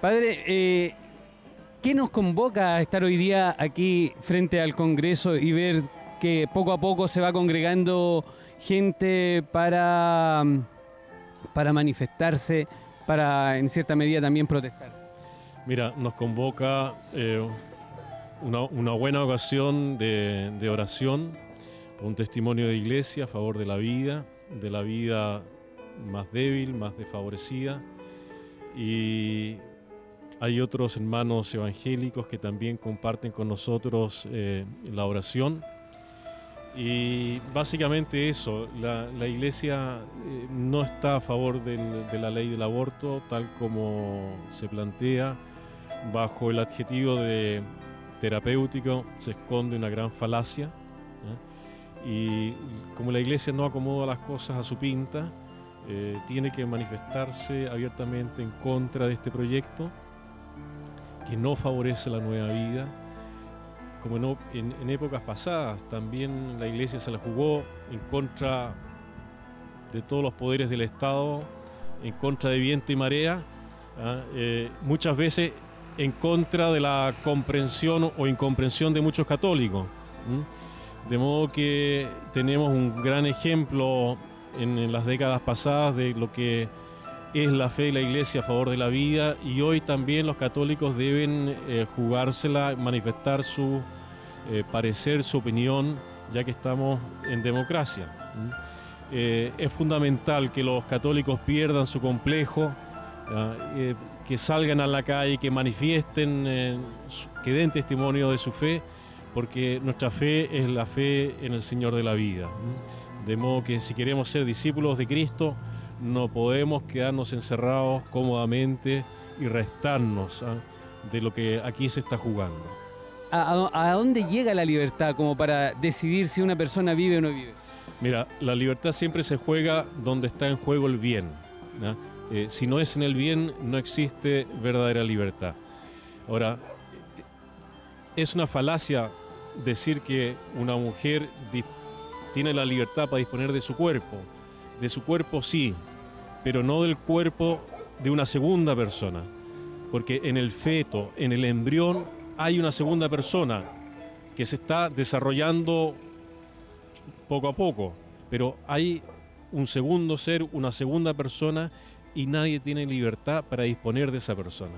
Padre, ¿qué nos convoca a estar hoy día aquí frente al Congreso y ver que poco a poco se va congregando gente para manifestarse, para en cierta medida también protestar? Mira, nos convoca una buena ocasión de oración, un testimonio de iglesia a favor de la vida más débil, más desfavorecida, y hay otros hermanos evangélicos que también comparten con nosotros la oración. Y básicamente eso, la iglesia no está a favor de la ley del aborto tal como se plantea. Bajo el adjetivo de terapéutico se esconde una gran falacia, y como la iglesia no acomoda las cosas a su pinta, tiene que manifestarse abiertamente en contra de este proyecto que no favorece la nueva vida. Como en épocas pasadas también la iglesia se la jugó en contra de todos los poderes del Estado, en contra de viento y marea, muchas veces en contra de la comprensión o incomprensión de muchos católicos. De modo que tenemos un gran ejemplo en las décadas pasadas de lo que es la fe de la iglesia a favor de la vida, y hoy también los católicos deben jugársela, manifestar su parecer, su opinión, ya que estamos en democracia. Es fundamental que los católicos pierdan su complejo, que salgan a la calle, que manifiesten, que den testimonio de su fe, porque nuestra fe es la fe en el Señor de la vida. De modo que si queremos ser discípulos de Cristo, no podemos quedarnos encerrados cómodamente y restarnos de lo que aquí se está jugando. ¿A dónde llega la libertad como para decidir si una persona vive o no vive? Mira, la libertad siempre se juega donde está en juego el bien, ¿no? Si no es en el bien, no existe verdadera libertad. Ahora, es una falacia decir que una mujer tiene la libertad para disponer de su cuerpo. De su cuerpo sí, pero no del cuerpo de una segunda persona. Porque en el feto, en el embrión, hay una segunda persona que se está desarrollando poco a poco. Pero hay un segundo ser, una segunda persona, y nadie tiene libertad para disponer de esa persona.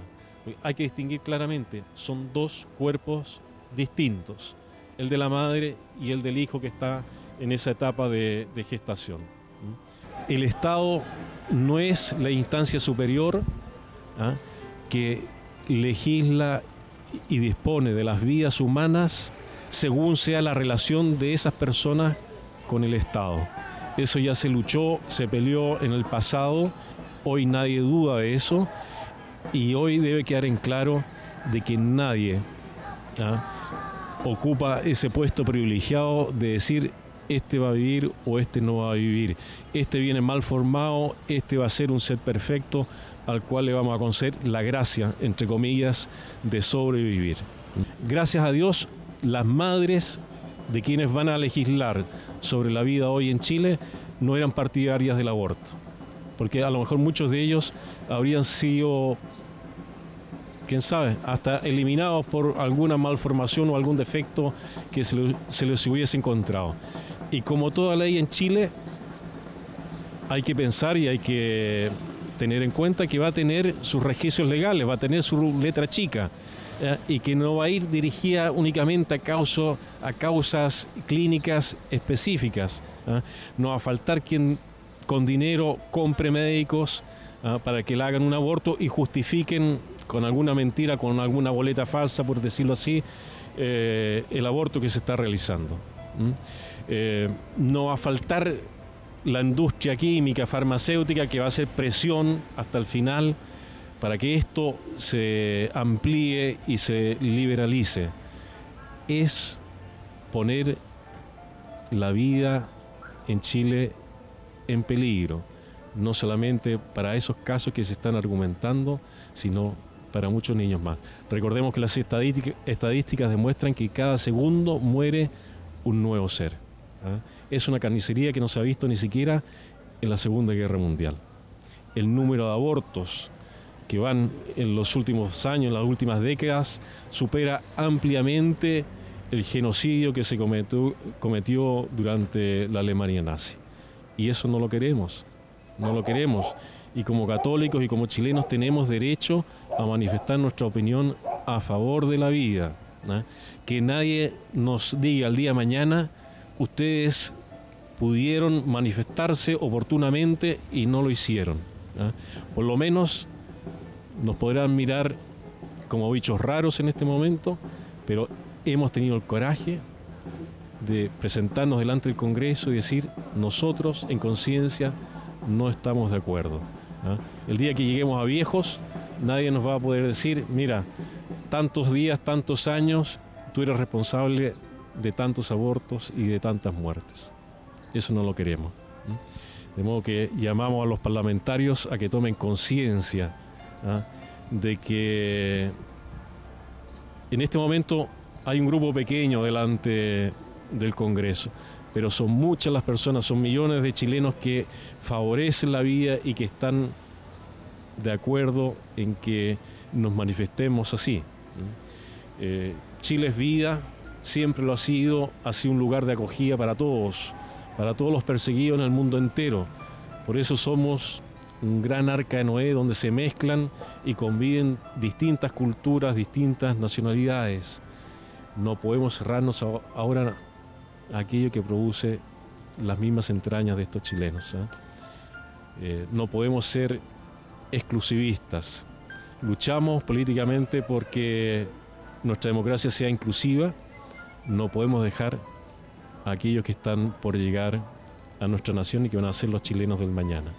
Hay que distinguir claramente, son dos cuerpos distintos, el de la madre y el del hijo que está en esa etapa de gestación. El Estado no es la instancia superior que legisla y dispone de las vidas humanas según sea la relación de esas personas con el Estado. Eso ya se luchó, se peleó en el pasado. Hoy nadie duda de eso, y hoy debe quedar en claro de que nadie ocupa ese puesto privilegiado de decir este va a vivir o este no va a vivir, este viene mal formado, este va a ser un ser perfecto al cual le vamos a conceder la gracia, entre comillas, de sobrevivir. Gracias a Dios, las madres de quienes van a legislar sobre la vida hoy en Chile no eran partidarias del aborto, porque a lo mejor muchos de ellos habrían sido, quién sabe, hasta eliminados por alguna malformación o algún defecto que se les hubiese encontrado. Y como toda ley en Chile, hay que pensar y hay que tener en cuenta que va a tener sus resquicios legales, va a tener su letra chica, y que no va a ir dirigida únicamente a causas clínicas específicas. No va a faltar quien con dinero compre médicos para que le hagan un aborto y justifiquen con alguna mentira, con alguna boleta falsa, por decirlo así, el aborto que se está realizando. No va a faltar la industria química, farmacéutica, que va a hacer presión hasta el final para que esto se amplíe y se liberalice. Es poner la vida en Chile en peligro, no solamente para esos casos que se están argumentando, sino para muchos niños más. Recordemos que las estadísticas demuestran que cada segundo muere un nuevo ser. Es una carnicería que no se ha visto ni siquiera en la Segunda Guerra Mundial. El número de abortos que van en los últimos años, en las últimas décadas, supera ampliamente el genocidio que se cometió durante la Alemania nazi. Y eso no lo queremos, no lo queremos. Y como católicos y como chilenos tenemos derecho a manifestar nuestra opinión a favor de la vida, ¿no? Que nadie nos diga el día de mañana, ustedes pudieron manifestarse oportunamente y no lo hicieron, ¿no? Por lo menos nos podrán mirar como bichos raros en este momento, pero hemos tenido el coraje de presentarnos delante del Congreso y decir, nosotros en conciencia no estamos de acuerdo, ¿no? El día que lleguemos a viejos, nadie nos va a poder decir, mira, tantos días, tantos años, tú eres responsable de tantos abortos y de tantas muertes. Eso no lo queremos, ¿no? De modo que llamamos a los parlamentarios a que tomen conciencia, ¿no? De que en este momento hay un grupo pequeño delante del Congreso, pero son muchas las personas, son millones de chilenos que favorecen la vida y que están de acuerdo en que nos manifestemos así. Chile es vida, siempre lo ha sido un lugar de acogida para todos los perseguidos en el mundo entero. Por eso somos un gran arca de Noé donde se mezclan y conviven distintas culturas, distintas nacionalidades. No podemos cerrarnos ahora a aquello que produce las mismas entrañas de estos chilenos, ¿eh? No podemos ser exclusivistas. Luchamos políticamente porque nuestra democracia sea inclusiva. No podemos dejar a aquellos que están por llegar a nuestra nación y que van a ser los chilenos del mañana.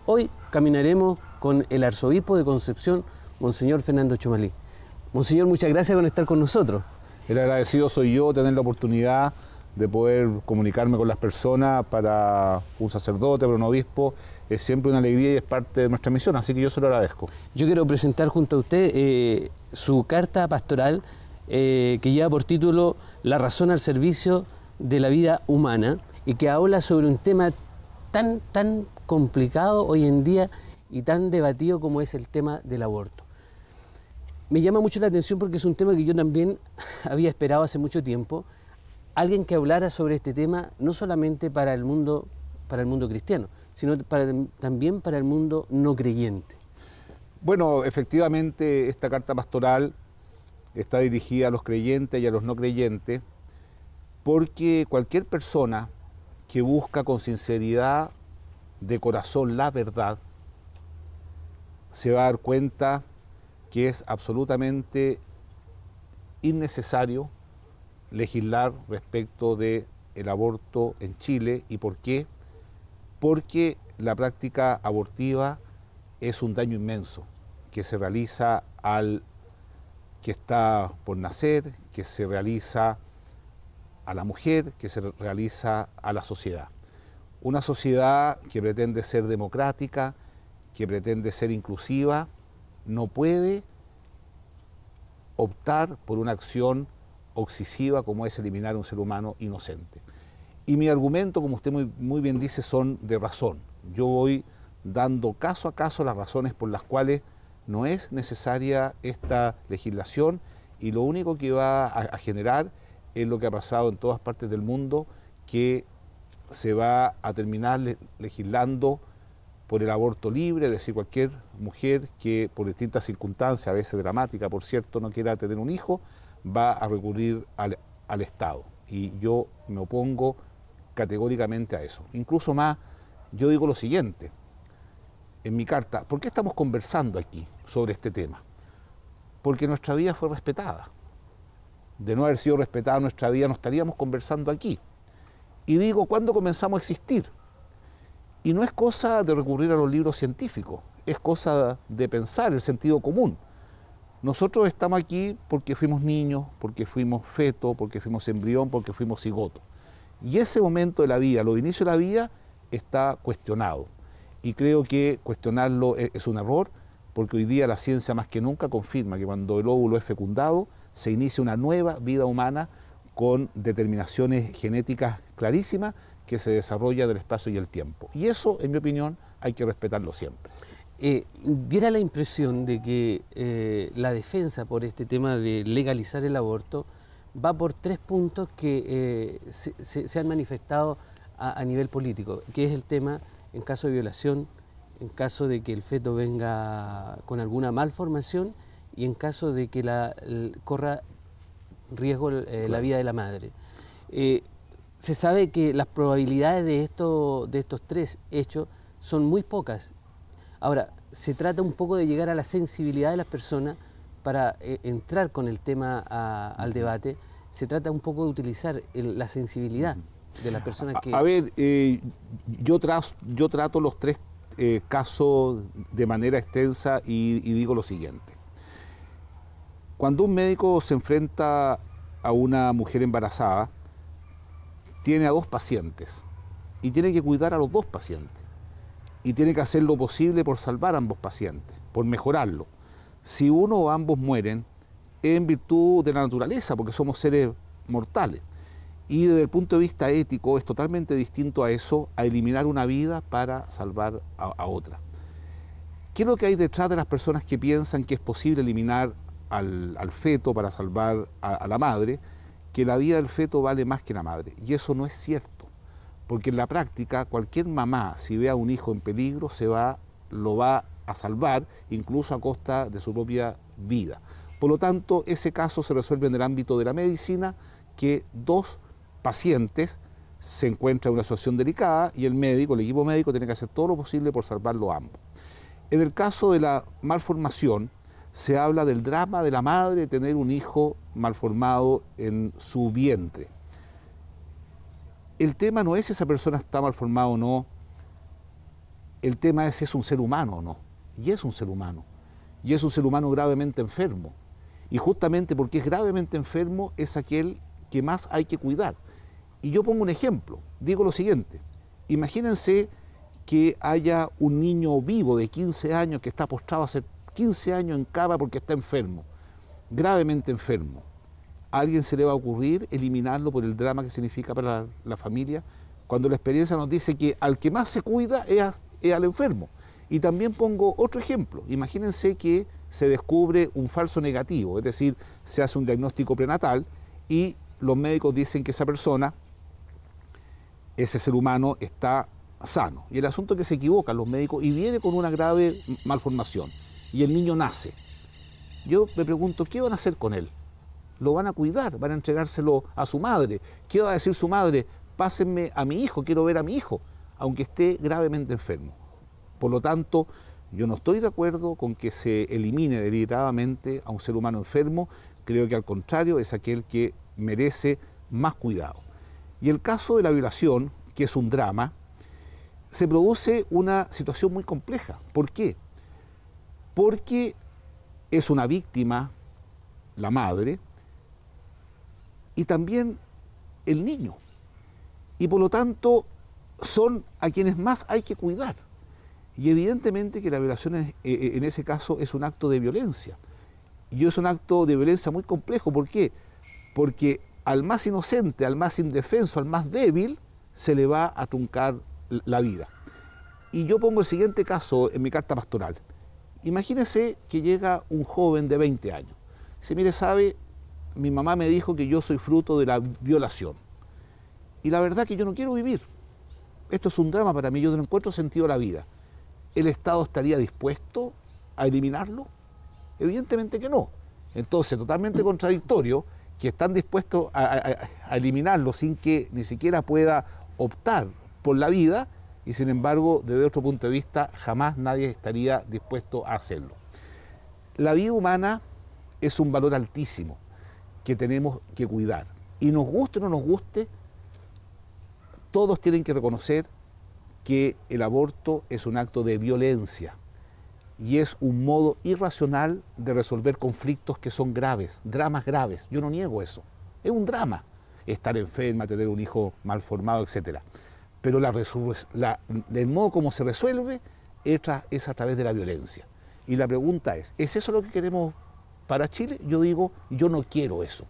Hoy caminaremos con el arzobispo de Concepción, Monseñor Fernando Chomalí. Monseñor, muchas gracias por estar con nosotros. El agradecido soy yo, tener la oportunidad de poder comunicarme con las personas. Para un sacerdote, para un obispo, es siempre una alegría y es parte de nuestra misión, así que yo se lo agradezco. Yo quiero presentar junto a usted su carta pastoral que lleva por título La razón al servicio de la vida humana y que habla sobre un tema tan complicado hoy en día y tan debatido como es el tema del aborto. Me llama mucho la atención porque es un tema que yo también había esperado hace mucho tiempo, alguien que hablara sobre este tema no solamente para el mundo cristiano, sino también para el mundo no creyente. Bueno, efectivamente esta carta pastoral está dirigida a los creyentes y a los no creyentes, porque cualquier persona que busca con sinceridad de corazón la verdad se va a dar cuenta que es absolutamente innecesario legislar respecto del aborto en Chile. ¿Y por qué? Porque la práctica abortiva es un daño inmenso que se realiza al que está por nacer, que se realiza a la mujer, que se realiza a la sociedad. Una sociedad que pretende ser democrática, que pretende ser inclusiva, no puede optar por una acción obsesiva como es eliminar a un ser humano inocente. Y mi argumento, como usted muy bien dice, son de razón. Yo voy dando caso a caso las razones por las cuales no es necesaria esta legislación, y lo único que va a generar es lo que ha pasado en todas partes del mundo, que se va a terminar legislando por el aborto libre, es decir, cualquier mujer que por distintas circunstancias, a veces dramáticas, por cierto, no quiera tener un hijo, va a recurrir al Estado. Y yo me opongo categóricamente a eso. Incluso más, yo digo lo siguiente en mi carta: ¿por qué estamos conversando aquí sobre este tema? Porque nuestra vida fue respetada. De no haber sido respetada nuestra vida, no estaríamos conversando aquí. Y digo, ¿cuándo comenzamos a existir? Y no es cosa de recurrir a los libros científicos, es cosa de pensar, el sentido común. Nosotros estamos aquí porque fuimos niños, porque fuimos feto, porque fuimos embrión, porque fuimos cigoto. Y ese momento de la vida, los inicios de la vida, está cuestionado. Y creo que cuestionarlo es un error, porque hoy día la ciencia más que nunca confirma que cuando el óvulo es fecundado, se inicia una nueva vida humana con determinaciones genéticas clarísimas que se desarrolla del espacio y el tiempo. Y eso, en mi opinión, hay que respetarlo siempre. diera la impresión de que la defensa por este tema de legalizar el aborto va por 3 puntos que se han manifestado a nivel político, que es el tema en caso de violación, en caso de que el feto venga con alguna malformación y en caso de que corra riesgo la vida de la madre. Se sabe que las probabilidades de estos 3 hechos son muy pocas. Ahora, se trata un poco de llegar a la sensibilidad de las personas para entrar con el tema al debate. Se trata un poco de utilizar la sensibilidad de las personas que... A ver, yo trato los 3 casos de manera extensa y digo lo siguiente. Cuando un médico se enfrenta a una mujer embarazada, tiene a 2 pacientes y tiene que cuidar a los 2 pacientes y tiene que hacer lo posible por salvar a ambos pacientes, por mejorarlo. Si uno o ambos mueren, es en virtud de la naturaleza, porque somos seres mortales. Y desde el punto de vista ético es totalmente distinto a eso, a eliminar una vida para salvar a otra. ¿Qué es lo que hay detrás de las personas que piensan que es posible eliminar al feto para salvar a la madre? Que la vida del feto vale más que la madre. Y eso no es cierto, porque en la práctica cualquier mamá, si ve a un hijo en peligro, lo va a salvar, incluso a costa de su propia vida. Por lo tanto, ese caso se resuelve en el ámbito de la medicina, que 2 pacientes se encuentran en una situación delicada y el equipo médico tiene que hacer todo lo posible por salvarlo a ambos. En el caso de la malformación, se habla del drama de la madre de tener un hijo malformado en su vientre. El tema no es si esa persona está malformada o no, el tema es si es un ser humano o no. Y es un ser humano. Y es un ser humano gravemente enfermo. Y justamente porque es gravemente enfermo es aquel que más hay que cuidar. Y yo pongo un ejemplo, digo lo siguiente: imagínense que haya un niño vivo de 15 años que está postrado hace 15 años en cama porque está enfermo, gravemente enfermo. ¿A alguien se le va a ocurrir eliminarlo por el drama que significa para la familia? Cuando la experiencia nos dice que al que más se cuida es al enfermo. Y también pongo otro ejemplo. Imagínense que se descubre un falso negativo, es decir, se hace un diagnóstico prenatal y los médicos dicen que esa persona, ese ser humano, está sano. Y el asunto es que se equivocan los médicos y viene con una grave malformación. Y el niño nace. Yo me pregunto, ¿qué van a hacer con él? Lo van a cuidar, van a entregárselo a su madre. ¿Qué va a decir su madre? Pásenme a mi hijo, quiero ver a mi hijo, aunque esté gravemente enfermo. Por lo tanto, yo no estoy de acuerdo con que se elimine deliberadamente a un ser humano enfermo. Creo que al contrario es aquel que merece más cuidado. Y el caso de la violación, que es un drama, se produce una situación muy compleja. ¿Por qué? Porque es una víctima la madre y también el niño. Y por lo tanto son a quienes más hay que cuidar. Y evidentemente que la violación en ese caso es un acto de violencia. Y es un acto de violencia muy complejo. ¿Por qué? Porque al más inocente, al más indefenso, al más débil, se le va a truncar la vida. Y yo pongo el siguiente caso en mi carta pastoral. Imagínese que llega un joven de 20 años. Dice, mire, sabe, mi mamá me dijo que yo soy fruto de la violación. Y la verdad que yo no quiero vivir. Esto es un drama para mí, yo no encuentro sentido a la vida. ¿El Estado estaría dispuesto a eliminarlo? Evidentemente que no. Entonces, totalmente contradictorio que están dispuestos a eliminarlo sin que ni siquiera pueda optar por la vida, y sin embargo, desde otro punto de vista, jamás nadie estaría dispuesto a hacerlo. La vida humana es un valor altísimo que tenemos que cuidar. Y nos guste o no nos guste, todos tienen que reconocer que el aborto es un acto de violencia y es un modo irracional de resolver conflictos que son graves, dramas graves. Yo no niego eso. Es un drama estar enferma, tener un hijo malformado, etc. Pero el modo como se resuelve es a través de la violencia. Y la pregunta ¿es eso lo que queremos para Chile? Yo digo, yo no quiero eso.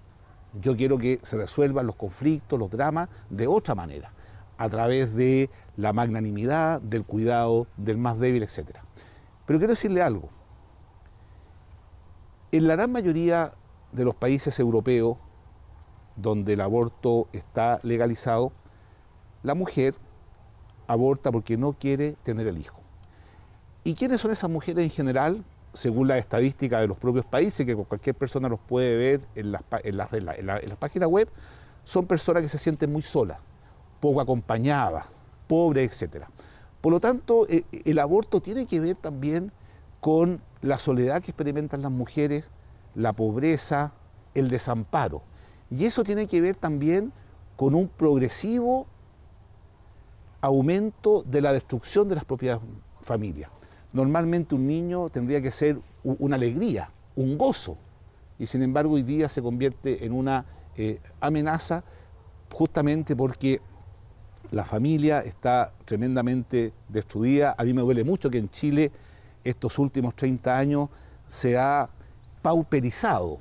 Yo quiero que se resuelvan los conflictos, los dramas, de otra manera, a través de la magnanimidad, del cuidado, del más débil, etc. Pero quiero decirle algo. En la gran mayoría de los países europeos donde el aborto está legalizado, la mujer aborta porque no quiere tener el hijo. ¿Y quiénes son esas mujeres en general? Según las estadísticas de los propios países, que cualquier persona los puede ver en las páginas web, son personas que se sienten muy solas, poco acompañadas, pobres, etc. Por lo tanto, el aborto tiene que ver también con la soledad que experimentan las mujeres, la pobreza, el desamparo. Y eso tiene que ver también con un progresivo aumento de la destrucción de las propias familias. Normalmente un niño tendría que ser una alegría, un gozo, y sin embargo hoy día se convierte en una amenaza, justamente porque la familia está tremendamente destruida. A mí me duele mucho que en Chile estos últimos 30 años se ha pauperizado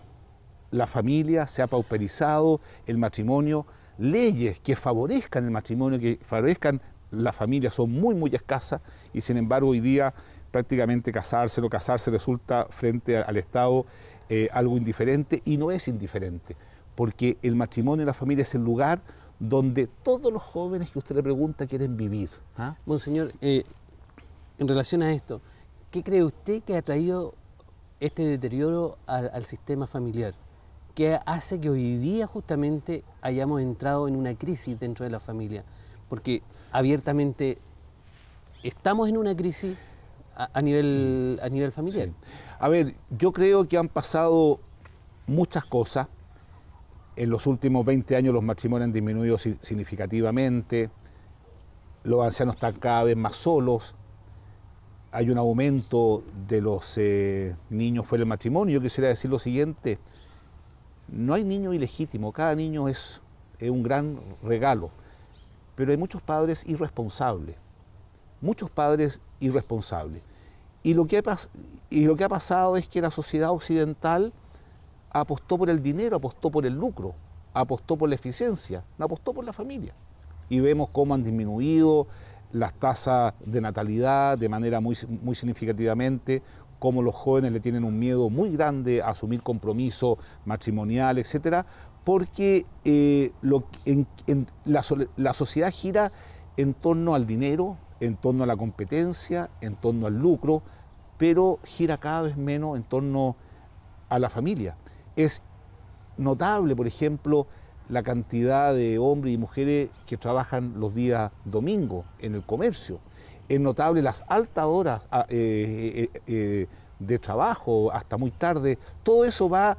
la familia, se ha pauperizado el matrimonio. Leyes que favorezcan el matrimonio, que favorezcan la familia son muy escasas, y sin embargo hoy día prácticamente casarse resulta frente al Estado algo indiferente, y no es indiferente, porque el matrimonio y la familia es el lugar donde todos los jóvenes que usted le pregunta quieren vivir. ¿Ah? Monseñor, en relación a esto, ¿qué cree usted que ha traído este deterioro al sistema familiar? ¿Qué hace que hoy día justamente hayamos entrado en una crisis dentro de la familia? Porque abiertamente estamos en una crisis a nivel familiar. Sí. A ver, yo creo que han pasado muchas cosas. En los últimos 20 años los matrimonios han disminuido significativamente, los ancianos están cada vez más solos, hay un aumento de los niños fuera del matrimonio. Yo quisiera decir lo siguiente: no hay niño ilegítimo, cada niño es un gran regalo, pero hay muchos padres irresponsables, Y lo que ha pasado es que la sociedad occidental apostó por el dinero, apostó por el lucro, apostó por la eficiencia, no apostó por la familia. Y vemos cómo han disminuido las tasas de natalidad de manera muy significativamente, cómo los jóvenes le tienen un miedo muy grande a asumir compromiso matrimonial, etcétera, porque la sociedad gira en torno al dinero, en torno a la competencia, en torno al lucro, pero gira cada vez menos en torno a la familia. Es notable, por ejemplo, la cantidad de hombres y mujeres que trabajan los días domingos en el comercio. Es notable las altas horas de trabajo hasta muy tarde. Todo eso va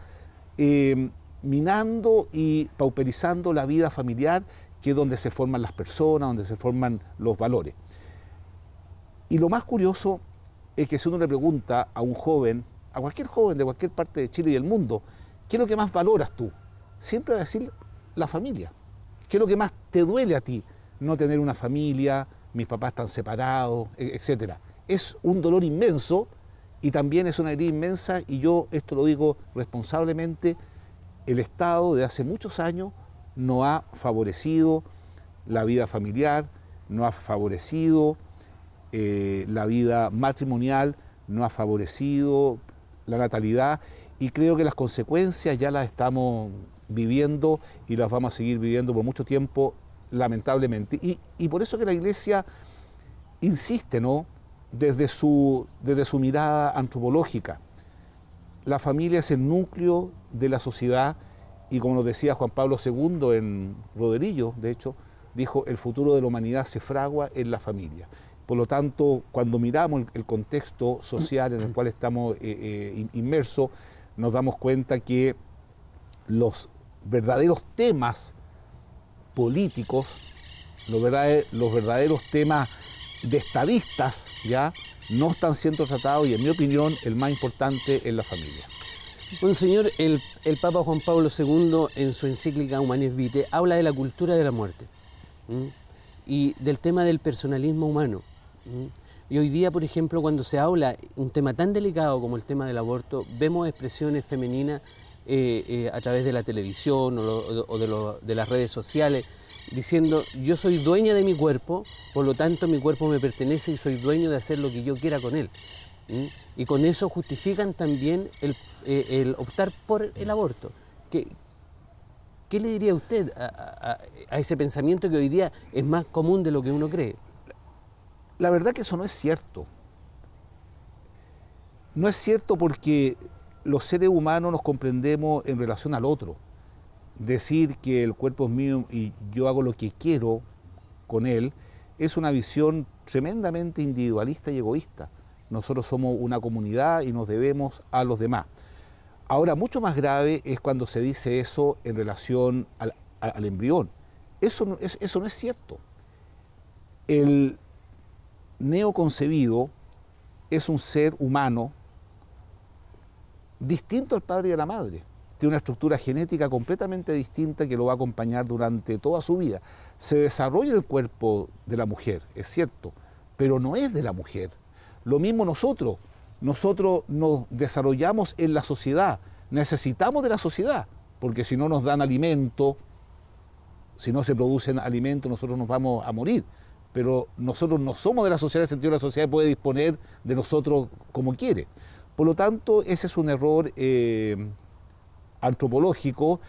minando y pauperizando la vida familiar, que es donde se forman las personas, donde se forman los valores. Y lo más curioso es que si uno le pregunta a un joven, a cualquier joven de cualquier parte de Chile y del mundo, ¿qué es lo que más valoras tú? Siempre va a decir la familia. ¿Qué es lo que más te duele a ti? No tener una familia, mis papás están separados, etc. Es un dolor inmenso y también es una herida inmensa, y yo esto lo digo responsablemente: el Estado de hace muchos años no ha favorecido la vida familiar, no ha favorecido la vida matrimonial, no ha favorecido la natalidad, y creo que las consecuencias ya las estamos viviendo y las vamos a seguir viviendo por mucho tiempo, lamentablemente. Y por eso que la Iglesia insiste, ¿no?, desde su mirada antropológica. La familia es el núcleo de la sociedad, y como nos decía Juan Pablo II en Roderillo, de hecho, dijo: el futuro de la humanidad se fragua en la familia. Por lo tanto, cuando miramos el contexto social en el cual estamos inmersos, nos damos cuenta que los verdaderos temas políticos, los verdaderos temas de estadistas, ¿ya?, no están siendo tratados, y en mi opinión el más importante es la familia. Bueno, señor, el Papa Juan Pablo II en su encíclica Humanis Vitae habla de la cultura de la muerte, y del tema del personalismo humano. Y hoy día, por ejemplo, cuando se habla un tema tan delicado como el tema del aborto, vemos expresiones femeninas a través de la televisión o de las redes sociales, diciendo: yo soy dueña de mi cuerpo, por lo tanto mi cuerpo me pertenece y soy dueño de hacer lo que yo quiera con él. ¿Mm? Y con eso justifican también el optar por el aborto. ¿Qué le diría usted a ese pensamiento que hoy día es más común de lo que uno cree? La verdad que eso no es cierto. No es cierto porque los seres humanos nos comprendemos en relación al otro. Decir que el cuerpo es mío y yo hago lo que quiero con él es una visión tremendamente individualista y egoísta. Nosotros somos una comunidad y nos debemos a los demás. Ahora, mucho más grave es cuando se dice eso en relación al embrión. Eso no es cierto. El neoconcebido es un ser humano distinto al padre y a la madre. Tiene una estructura genética completamente distinta que lo va a acompañar durante toda su vida. Se desarrolla el cuerpo de la mujer, es cierto, pero no es de la mujer. Lo mismo nosotros nos desarrollamos en la sociedad, necesitamos de la sociedad, porque si no nos dan alimento, si no se producen alimentos, nosotros nos vamos a morir. Pero nosotros no somos de la sociedad, en el sentido de que la sociedad puede disponer de nosotros como quiere. Por lo tanto, ese es un error antropológico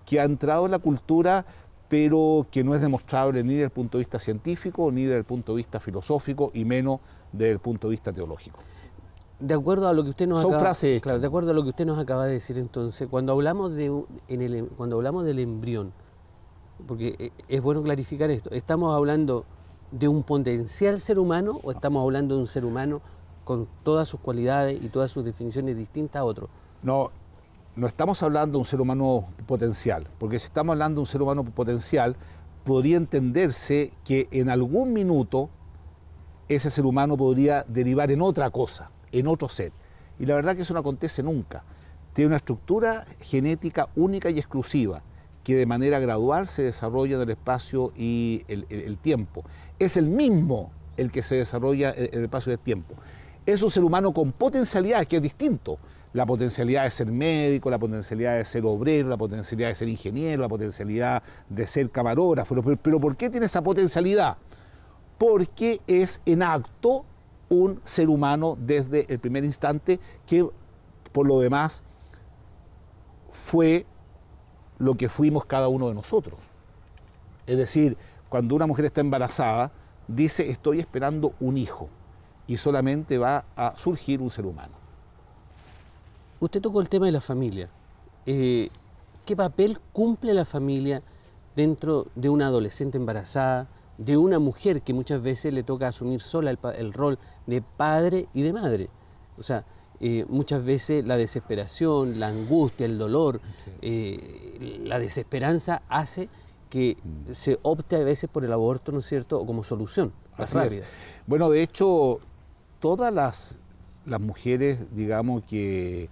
que ha entrado en la cultura, pero que no es demostrable ni desde el punto de vista científico, ni desde el punto de vista filosófico, y menos desde el punto de vista teológico. De acuerdo a lo que usted nos Son acaba, frases hechas. claro, de acuerdo a lo que usted nos acaba de decir, entonces, cuando hablamos cuando hablamos del embrión, porque es bueno clarificar esto, ¿estamos hablando de un potencial ser humano o estamos hablando de un ser humano con todas sus cualidades y todas sus definiciones distintas a otro? No estamos hablando de un ser humano potencial, porque si estamos hablando de un ser humano potencial, podría entenderse que en algún minuto ese ser humano podría derivar en otra cosa, en otro ser. Y la verdad que eso no acontece nunca. Tiene una estructura genética única y exclusiva, que de manera gradual se desarrolla en el espacio y el tiempo. Es el mismo el que se desarrolla en el espacio y el tiempo. Es un ser humano con potencialidades, que es distinto. La potencialidad de ser médico, la potencialidad de ser obrero, la potencialidad de ser ingeniero, la potencialidad de ser camarógrafo. Pero ¿por qué tiene esa potencialidad? Porque es en acto un ser humano desde el primer instante, que por lo demás fue lo que fuimos cada uno de nosotros. Es decir, cuando una mujer está embarazada, dice: estoy esperando un hijo, y solamente va a surgir un ser humano. Usted tocó el tema de la familia. ¿Qué papel cumple la familia dentro de una adolescente embarazada, de una mujer que muchas veces le toca asumir sola el rol de padre y de madre? O sea, muchas veces la desesperación, la angustia, el dolor, la desesperanza hace que se opte a veces por el aborto, ¿no es cierto?, o como solución rápida. Es. Bueno, de hecho, todas las mujeres, digamos, que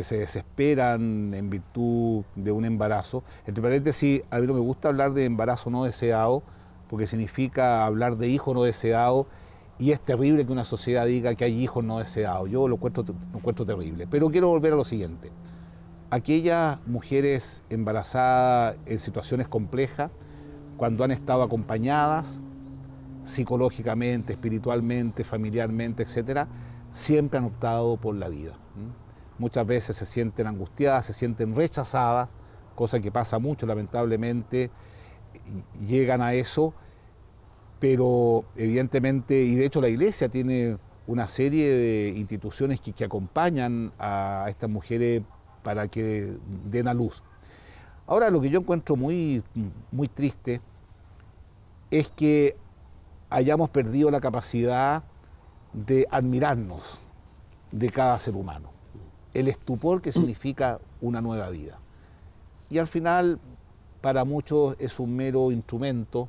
se desesperan en virtud de un embarazo, entre paréntesis, a mí no me gusta hablar de embarazo no deseado, porque significa hablar de hijo no deseado, y es terrible que una sociedad diga que hay hijos no deseados. Yo lo encuentro terrible. Pero quiero volver a lo siguiente. Aquellas mujeres embarazadas en situaciones complejas, cuando han estado acompañadas psicológicamente, espiritualmente, familiarmente, etcétera, siempre han optado por la vida. Muchas veces se sienten angustiadas, se sienten rechazadas, cosa que pasa mucho, lamentablemente, llegan a eso, pero evidentemente, y de hecho la Iglesia tiene una serie de instituciones que acompañan a estas mujeres para que den a luz. Ahora, lo que yo encuentro muy triste es que hayamos perdido la capacidad de admirarnos de cada ser humano, el estupor que significa una nueva vida. Y al final, para muchos es un mero instrumento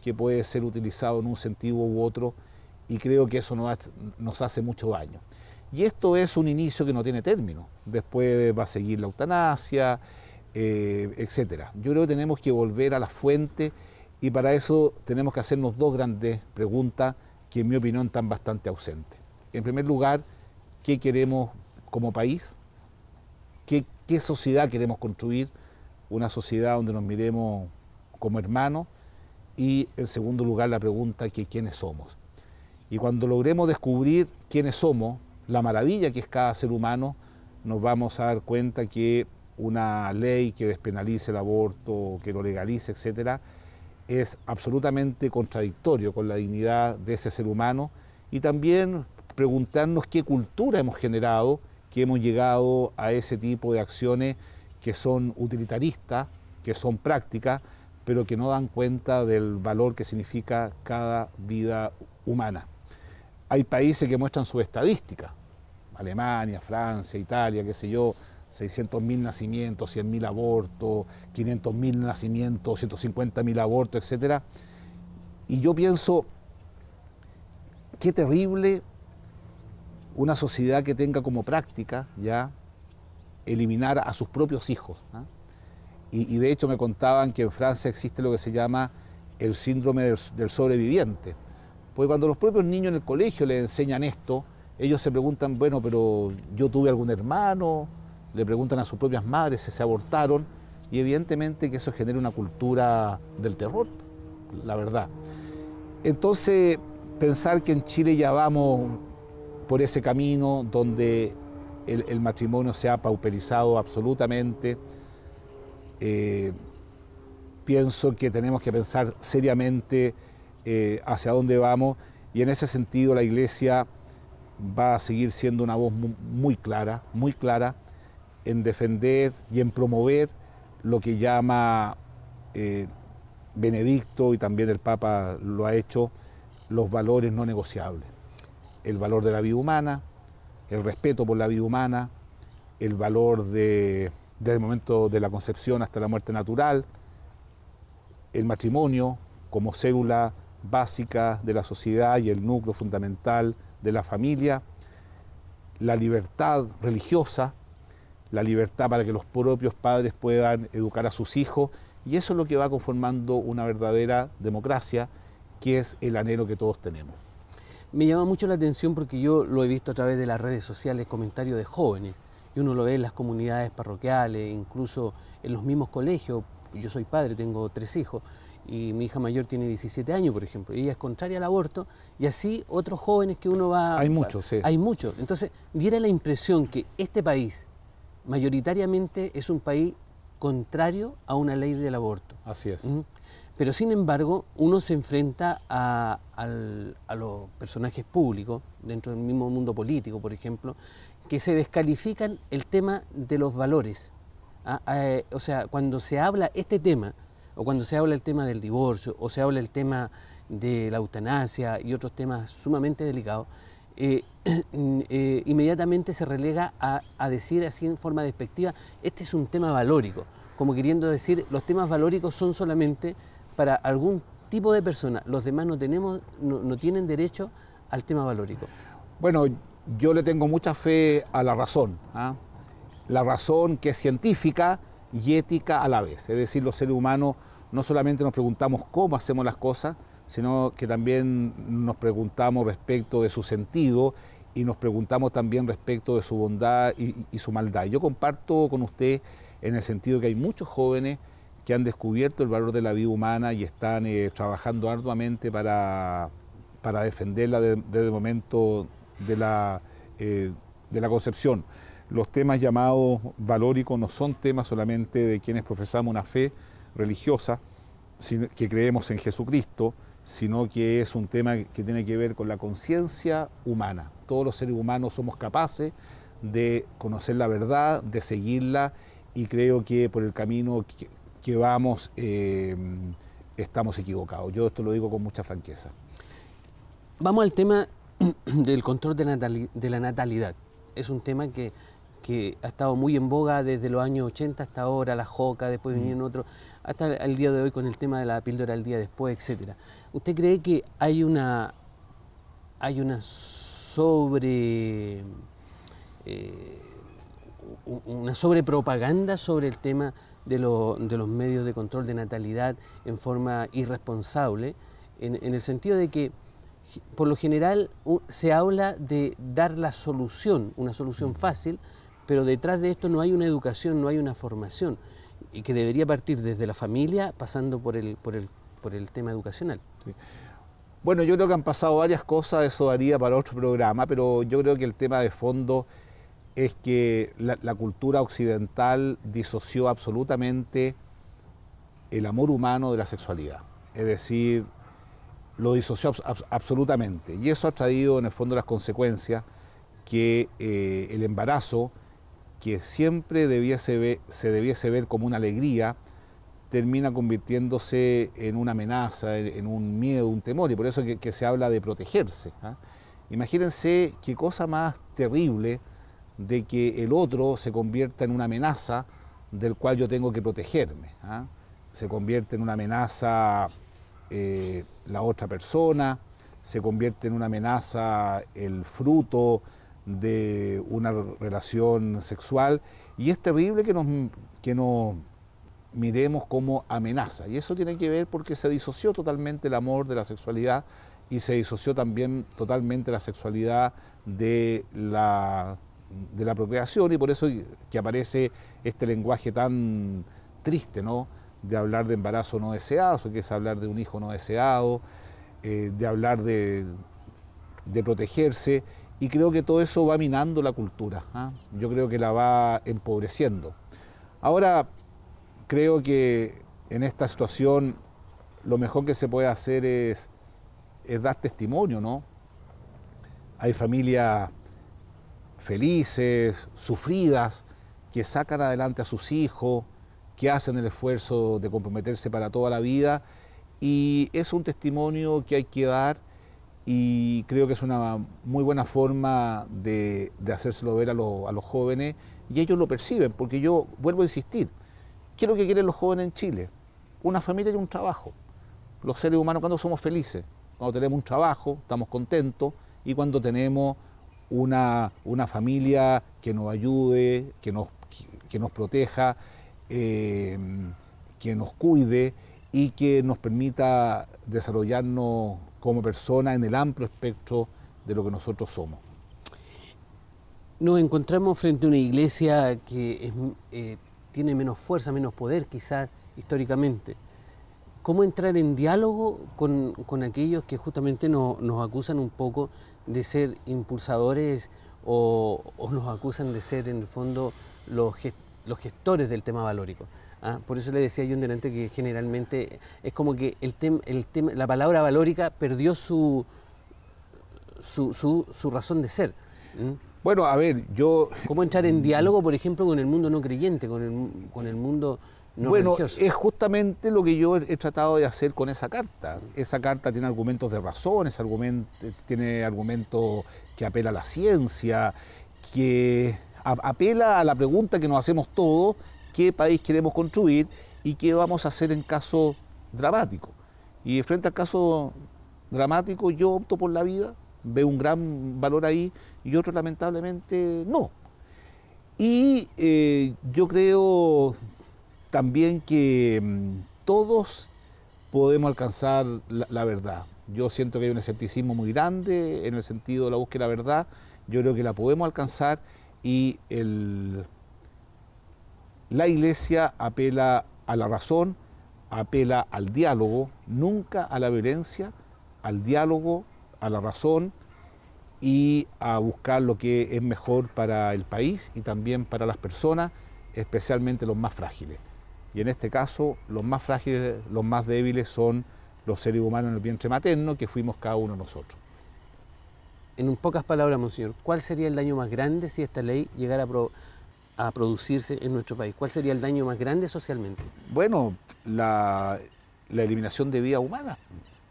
que puede ser utilizado en un sentido u otro, y creo que eso nos hace mucho daño. Y esto es un inicio que no tiene término. Después va a seguir la eutanasia, etcétera. Yo creo que tenemos que volver a la fuente, y para eso tenemos que hacernos dos grandes preguntas que en mi opinión están bastante ausentes. En primer lugar, ¿qué queremos como país? ¿Qué sociedad queremos construir? Una sociedad donde nos miremos como hermanos. Y en segundo lugar, la pregunta que quiénes somos. Y cuando logremos descubrir quiénes somos, la maravilla que es cada ser humano, nos vamos a dar cuenta que una ley que despenalice el aborto, que lo legalice, etcétera, es absolutamente contradictorio con la dignidad de ese ser humano, y también preguntarnos qué cultura hemos generado, que hemos llegado a ese tipo de acciones que son utilitaristas, que son prácticas, pero que no dan cuenta del valor que significa cada vida humana. Hay países que muestran sus estadísticas, Alemania, Francia, Italia, qué sé yo, 600.000 nacimientos, 100.000 abortos, 500.000 nacimientos, 150.000 abortos, etc. Y yo pienso, qué terrible una sociedad que tenga como práctica ya eliminar a sus propios hijos, ¿no? Y de hecho me contaban que en Francia existe lo que se llama el síndrome del sobreviviente. Porque cuando los propios niños en el colegio les enseñan esto, ellos se preguntan, bueno, pero yo tuve algún hermano, le preguntan a sus propias madres si se abortaron, y evidentemente que eso genera una cultura del terror, la verdad. Entonces, pensar que en Chile ya vamos por ese camino donde el matrimonio se ha pauperizado absolutamente, pienso que tenemos que pensar seriamente hacia dónde vamos, y en ese sentido la Iglesia va a seguir siendo una voz muy clara en defender y en promover lo que llama Benedicto, y también el Papa lo ha hecho, los valores no negociables. El valor de la vida humana, el respeto por la vida humana, el valor desde el momento de la concepción hasta la muerte natural, el matrimonio como célula básica de la sociedad y el núcleo fundamental de la familia, la libertad religiosa, la libertad para que los propios padres puedan educar a sus hijos, y eso es lo que va conformando una verdadera democracia, que es el anhelo que todos tenemos. Me llama mucho la atención porque yo lo he visto a través de las redes sociales, comentarios de jóvenes, y uno lo ve en las comunidades parroquiales, incluso en los mismos colegios. Yo soy padre, tengo 3 hijos, y mi hija mayor tiene 17 años, por ejemplo, y ella es contraria al aborto, y así otros jóvenes que uno va... Hay muchos, sí. Hay muchos. Entonces, diera la impresión que este país, mayoritariamente, es un país contrario a una ley del aborto. Así es. Pero sin embargo, uno se enfrenta a los personajes públicos, dentro del mismo mundo político, por ejemplo, que se descalifican el tema de los valores. O sea, cuando se habla este tema, o cuando se habla el tema del divorcio, o se habla el tema de la eutanasia y otros temas sumamente delicados, inmediatamente se relega a decir así en forma despectiva, este es un tema valórico, como queriendo decir, los temas valóricos son solamente para algún tipo de persona, los demás no tienen derecho al tema valórico. Bueno, yo le tengo mucha fe a la razón, ¿ah? La razón que es científica y ética a la vez. Es decir, los seres humanos no solamente nos preguntamos cómo hacemos las cosas, sino que también nos preguntamos respecto de su sentido, y nos preguntamos también respecto de su bondad y su maldad. Yo comparto con usted en el sentido que hay muchos jóvenes que han descubierto el valor de la vida humana y están trabajando arduamente para defenderla desde el momento de la concepción. Los temas llamados valóricos no son temas solamente de quienes profesamos una fe religiosa, que creemos en Jesucristo, sino que es un tema que tiene que ver con la conciencia humana. Todos los seres humanos somos capaces de conocer la verdad, de seguirla, y creo que por el camino que vamos estamos equivocados. Yo esto lo digo con mucha franqueza. Vamos al tema del control de la natalidad. Es un tema que ha estado muy en boga desde los años 80 hasta ahora, la JOCA, después vinieron otros, hasta el día de hoy con el tema de la píldora el día después, etc. ¿Usted cree que hay una sobrepropaganda sobre el tema de los medios de control de natalidad en forma irresponsable, en el sentido de que por lo general se habla de dar la solución, una solución fácil, pero detrás de esto no hay una educación, no hay una formación, y que debería partir desde la familia, pasando por el tema educacional? Sí. Bueno, yo creo que han pasado varias cosas, eso daría para otro programa, pero yo creo que el tema de fondo es que la cultura occidental disoció absolutamente el amor humano de la sexualidad. Es decir, lo disoció absolutamente. Y eso ha traído en el fondo las consecuencias que el embarazo, que siempre se debiese ver como una alegría, termina convirtiéndose en una amenaza, en un miedo, un temor, y por eso que se habla de protegerse. Imagínense qué cosa más terrible de que el otro se convierta en una amenaza del cual yo tengo que protegerme. Se convierte en una amenaza la otra persona, se convierte en una amenaza el fruto de una relación sexual, y es terrible que nos miremos como amenaza, y eso tiene que ver porque se disoció totalmente el amor de la sexualidad y se disoció también totalmente la sexualidad de la procreación, y por eso que aparece este lenguaje tan triste, ¿no?, de hablar de embarazo no deseado, que es hablar de un hijo no deseado, de hablar de protegerse, y creo que todo eso va minando la cultura, yo creo que la va empobreciendo. Ahora, creo que en esta situación lo mejor que se puede hacer es dar testimonio, ¿no? Hay familias felices, sufridas, que sacan adelante a sus hijos, que hacen el esfuerzo de comprometerse para toda la vida, y es un testimonio que hay que dar, y creo que es una muy buena forma de hacérselo ver a los jóvenes, y ellos lo perciben, porque yo vuelvo a insistir, ¿qué es lo que quieren los jóvenes en Chile? Una familia y un trabajo. Los seres humanos, cuando somos felices, cuando tenemos un trabajo, estamos contentos, y cuando tenemos una familia que nos ayude, que nos proteja, que nos cuide y que nos permita desarrollarnos como personas en el amplio espectro de lo que nosotros somos. Nos encontramos frente a una iglesia que tiene menos fuerza, menos poder quizás históricamente. ¿Cómo entrar en diálogo con aquellos que justamente nos acusan un poco de ser impulsadores o nos acusan de ser en el fondo los gestores del tema valórico? Por eso le decía yo en delante que generalmente es como que la palabra valórica perdió su razón de ser. Bueno, a ver, ¿Cómo entrar en diálogo, por ejemplo, con el mundo no creyente, con el mundo no religioso? Es justamente lo que yo he tratado de hacer con esa carta. Esa carta tiene argumentos de razón, tiene argumentos que apela a la ciencia, que apela a la pregunta que nos hacemos todos: ¿qué país queremos construir y qué vamos a hacer en caso dramático? Y frente al caso dramático, yo opto por la vida, veo un gran valor ahí, y otros lamentablemente no. Y yo creo también que todos podemos alcanzar la verdad. Yo siento que hay un escepticismo muy grande en el sentido de la búsqueda de la verdad. Yo creo que la podemos alcanzar, y la Iglesia apela a la razón, apela al diálogo, nunca a la violencia, al diálogo, a la razón, y a buscar lo que es mejor para el país y también para las personas, especialmente los más frágiles. Y en este caso, los más frágiles, los más débiles son los seres humanos en el vientre materno, que fuimos cada uno de nosotros. En pocas palabras, monseñor, ¿cuál sería el daño más grande si esta ley llegara a producirse en nuestro país? ¿Cuál sería el daño más grande socialmente? Bueno, la eliminación de vida humana,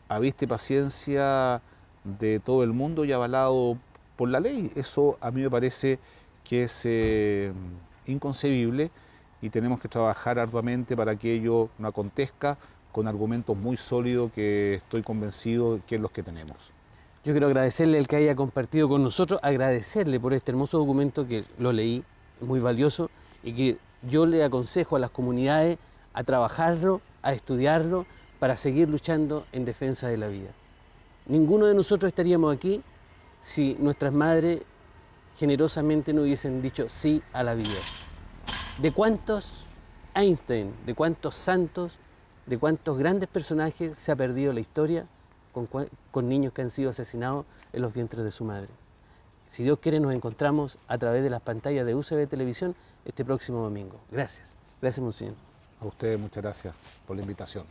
a vista y paciencia de todo el mundo y avalado por la ley. Eso a mí me parece que es inconcebible, y tenemos que trabajar arduamente para que ello no acontezca, con argumentos muy sólidos que estoy convencido que es los que tenemos. Yo quiero agradecerle el que haya compartido con nosotros, agradecerle por este hermoso documento que lo leí, muy valioso, y que yo le aconsejo a las comunidades a trabajarlo, a estudiarlo, para seguir luchando en defensa de la vida. Ninguno de nosotros estaríamos aquí si nuestras madres generosamente no hubiesen dicho sí a la vida. ¿De cuántos Einstein, de cuántos santos, de cuántos grandes personajes se ha perdido la historia con niños que han sido asesinados en los vientres de su madre. Si Dios quiere, nos encontramos a través de las pantallas de UCB Televisión este próximo domingo. Gracias. Gracias, Monseñor. A ustedes muchas gracias por la invitación.